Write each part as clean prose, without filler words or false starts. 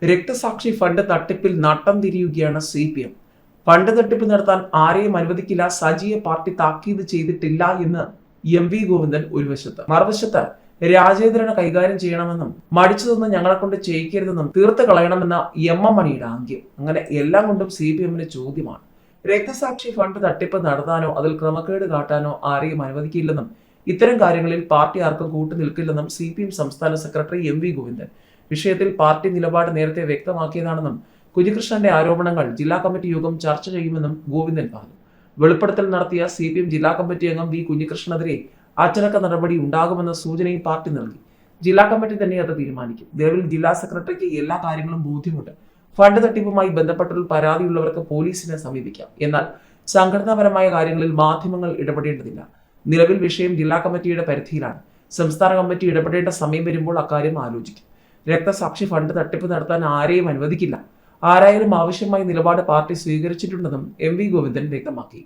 രക്തസാക്ഷി ഫണ്ട് തട്ടിപ്പിൽ നട്ടം തിരിയുകയാണ് CPM. ഫണ്ട് തട്ടിപ്പ് നടത്താൻ ആരെയും അനുവദിക്കില്ല, സജിയെ പാർട്ടി താക്കീത് ചെയ്തിട്ടില്ല എന്ന് MV ഗോവിന്ദൻ ഒരു വശത്ത്. മറുവശത്ത് രാജേന്ദ്രനെ കൈകാര്യം ചെയ്യണമെന്നും മടിച്ചതൊന്നും ഞങ്ങളെ കൊണ്ട് ചെയ്യിക്കരുതെന്നും തീർത്ത് കളയണമെന്ന MM മണിയുടെ ആംഗ്യം. അങ്ങനെ എല്ലാം കൊണ്ടും CPM-ന് ചോദ്യമാണ്. രക്തസാക്ഷി ഫണ്ട് തട്ടിപ്പ് നടത്താനോ അതിൽ ക്രമക്കേട് കാട്ടാനോ ആരെയും അനുവദിക്കില്ലെന്നും ഇത്തരം കാര്യങ്ങളിൽ പാർട്ടി ആർക്കും കൂട്ടുനിൽക്കില്ലെന്നും CPM സംസ്ഥാന സെക്രട്ടറി MV ഗോവിന്ദൻ വിഷയത്തിൽ പാർട്ടി നിലപാട് നേരത്തെ വ്യക്തമാക്കിയതാണെന്നും കുഞ്ഞികൃഷ്ണന്റെ ആരോപണങ്ങൾ ജില്ലാ കമ്മിറ്റി യോഗം ചർച്ച ചെയ്യുമെന്നും ഗോവിന്ദൻ പറഞ്ഞു. വെളിപ്പെടുത്തൽ നടത്തിയ CPM ജില്ലാ കമ്മിറ്റി അംഗം V കുഞ്ഞികൃഷ്ണനെതിരെ അച്ചടക്ക നടപടി ഉണ്ടാകുമെന്ന സൂചനയും പാർട്ടി നൽകി. ജില്ലാ കമ്മിറ്റി തന്നെ അത് തീരുമാനിക്കും. നിലവിൽ ജില്ലാ സെക്രട്ടറിക്ക് എല്ലാ കാര്യങ്ങളും ബോധ്യമുണ്ട്. ഫണ്ട് തട്ടിപ്പുമായി ബന്ധപ്പെട്ടുള്ള പരാതിയുള്ളവർക്ക് പോലീസിനെ സമീപിക്കാം. എന്നാൽ സംഘടനാപരമായ കാര്യങ്ങളിൽ മാധ്യമങ്ങൾ ഇടപെടേണ്ടതില്ല. നിലവിൽ വിഷയം ജില്ലാ കമ്മിറ്റിയുടെ പരിധിയിലാണ്. സംസ്ഥാന കമ്മിറ്റി ഇടപെടേണ്ട സമയം വരുമ്പോൾ അക്കാര്യം ആലോചിക്കും. രക്തസാക്ഷി ഫണ്ട് തട്ടിപ്പ് നടത്താൻ ആരെയും അനുവദിക്കില്ല. ആരായാലും ആവശ്യമായ നിലപാട് പാർട്ടി സ്വീകരിച്ചിട്ടുണ്ടെന്നും MV ഗോവിന്ദൻ വ്യക്തമാക്കി.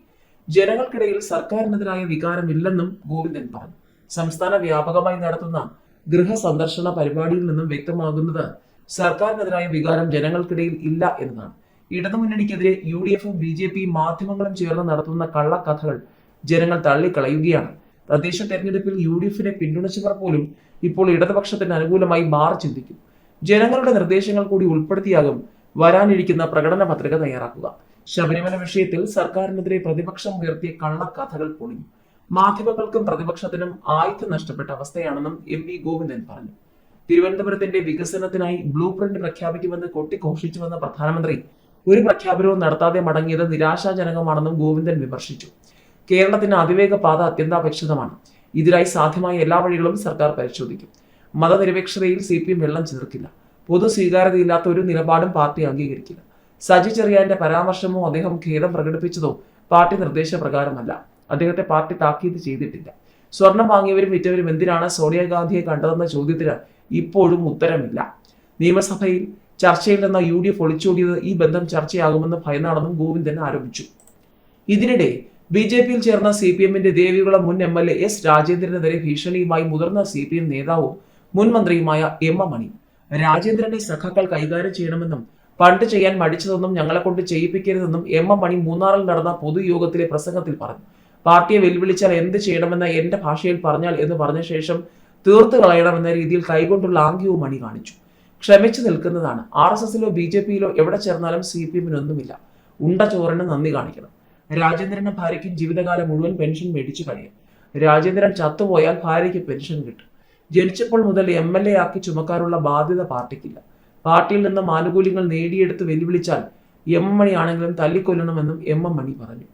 ജനങ്ങൾക്കിടയിൽ സർക്കാരിനെതിരായ വികാരമില്ലെന്നും ഗോവിന്ദൻ പറഞ്ഞു. സംസ്ഥാന വ്യാപകമായി നടത്തുന്ന ഗൃഹ സന്ദർശന പരിപാടിയിൽ നിന്നും വ്യക്തമാകുന്നത് സർക്കാരിനെതിരായ വികാരം ജനങ്ങൾക്കിടയിൽ ഇല്ല എന്നതാണ്. ഇടതുമുന്നണിക്കെതിരെ UDF-ഉം BJP-യും മാധ്യമങ്ങളും ചേർന്ന് നടത്തുന്ന കള്ളക്കഥകൾ ജനങ്ങൾ തള്ളിക്കളയുകയാണ്. തദ്ദേശ തെരഞ്ഞെടുപ്പിൽ UDF-നെ പിന്തുണച്ചവർ പോലും ഇപ്പോൾ ഇടതുപക്ഷത്തിന് അനുകൂലമായി മാറി ചിന്തിക്കും. ജനങ്ങളുടെ നിർദ്ദേശങ്ങൾ കൂടി ഉൾപ്പെടുത്തിയാകും വരാനിരിക്കുന്ന പ്രകടന പത്രിക തയ്യാറാക്കുക. ശബരിമല വിഷയത്തിൽ സർക്കാരിനെതിരെ പ്രതിപക്ഷം ഉയർത്തിയ കള്ളക്കഥകൾ പൊളിഞ്ഞു. മാധ്യമങ്ങൾക്കും പ്രതിപക്ഷത്തിനും ആയുധം നഷ്ടപ്പെട്ട അവസ്ഥയാണെന്നും MV ഗോവിന്ദൻ പറഞ്ഞു. തിരുവനന്തപുരത്തിന്റെ വികസനത്തിനായി ബ്ലൂ പ്രിന്റ് പ്രഖ്യാപിക്കുമെന്ന് കൊട്ടിഘോഷിച്ചുവെന്ന പ്രധാനമന്ത്രി ഒരു പ്രഖ്യാപനവും നടത്താതെ മടങ്ങിയത് നിരാശാജനകമാണെന്നും ഗോവിന്ദൻ വിമർശിച്ചു. കേരളത്തിന് അതിവേഗ പാത അത്യന്താപേക്ഷിതമാണ്. ഇതിനായി സാധ്യമായ എല്ലാ വഴികളും സർക്കാർ പരിശോധിക്കും. മതനിരപേക്ഷതയിൽ CPM വെള്ളം ചേർക്കില്ല. പൊതു സ്വീകാര്യതയില്ലാത്ത ഒരു നിലപാടും പാർട്ടി അംഗീകരിക്കില്ല. സജി ചെറിയാന്റെ പരാമർശമോ അദ്ദേഹം ഖേദം പ്രകടിപ്പിച്ചതോ പാർട്ടി നിർദ്ദേശപ്രകാരമല്ല. അദ്ദേഹത്തെ പാർട്ടി താക്കീത് ചെയ്തിട്ടില്ല. സ്വർണം വാങ്ങിയവരും വിറ്റവരും എന്തിനാണ് സോണിയാഗാന്ധിയെ കണ്ടതെന്ന ചോദ്യത്തിന് ഇപ്പോഴും ഉത്തരമില്ല. നിയമസഭയിൽ ചർച്ചയിൽ നിന്ന് UDF ഒളിച്ചോടിയത് ഈ ബന്ധം ചർച്ചയാകുമെന്ന് ഭയന്നാണെന്നും ഗോവിന്ദൻ ആരോപിച്ചു. ഇതിനിടെ BJP-യിൽ ചേർന്ന CPM-ന്റെ ദേവികുളം മുൻ MLA S രാജേന്ദ്രനെതിരെ ഭീഷണിയുമായി മുതിർന്ന CPM നേതാവും മുൻ മന്ത്രിയുമായ MM മണി. രാജേന്ദ്രനെ സഖാക്കൾ കൈകാര്യം ചെയ്യണമെന്നും ഫണ്ട് ചെയ്യാൻ മടിച്ചതെന്നും ഞങ്ങളെ കൊണ്ട് ചെയ്യിപ്പിക്കരുതെന്നും MM മണി മൂന്നാറിൽ നടന്ന പൊതുയോഗത്തിലെ പ്രസംഗത്തിൽ പറഞ്ഞു. പാർട്ടിയെ വെല്ലുവിളിച്ചാൽ എന്ത് ചെയ്യണമെന്ന് എന്റെ ഭാഷയിൽ പറഞ്ഞാൽ എന്ന് പറഞ്ഞ ശേഷം തീർത്തു കളയണമെന്ന രീതിയിൽ കൈകൊണ്ടുള്ള ആംഗ്യവും മണി കാണിച്ചു. ക്ഷമിച്ചു നിൽക്കുന്നതാണ്. RSS-ലോ BJP-യിലോ എവിടെ ചേർന്നാലും CPM-നൊന്നുമില്ല. ഉണ്ട ചോറിന് നന്ദി കാണിക്കണം. രാജേന്ദ്രന്റെ ഭാര്യയ്ക്കും ജീവിതകാലം മുഴുവൻ പെൻഷൻ മേടിച്ചു കഴിയാം. രാജേന്ദ്രൻ ചത്തുപോയാൽ ഭാര്യയ്ക്ക് പെൻഷൻ കിട്ടും. ജനിച്ചപ്പോൾ മുതൽ MLA ആക്കി ചുമക്കാനുള്ള ബാധ്യത പാർട്ടിക്കില്ല. പാർട്ടിയിൽ നിന്നും ആനുകൂല്യങ്ങൾ നേടിയെടുത്ത് വെല്ലുവിളിച്ചാൽ MM മണിയാണെങ്കിലും തല്ലിക്കൊല്ലണമെന്നും MM മണി പറഞ്ഞു.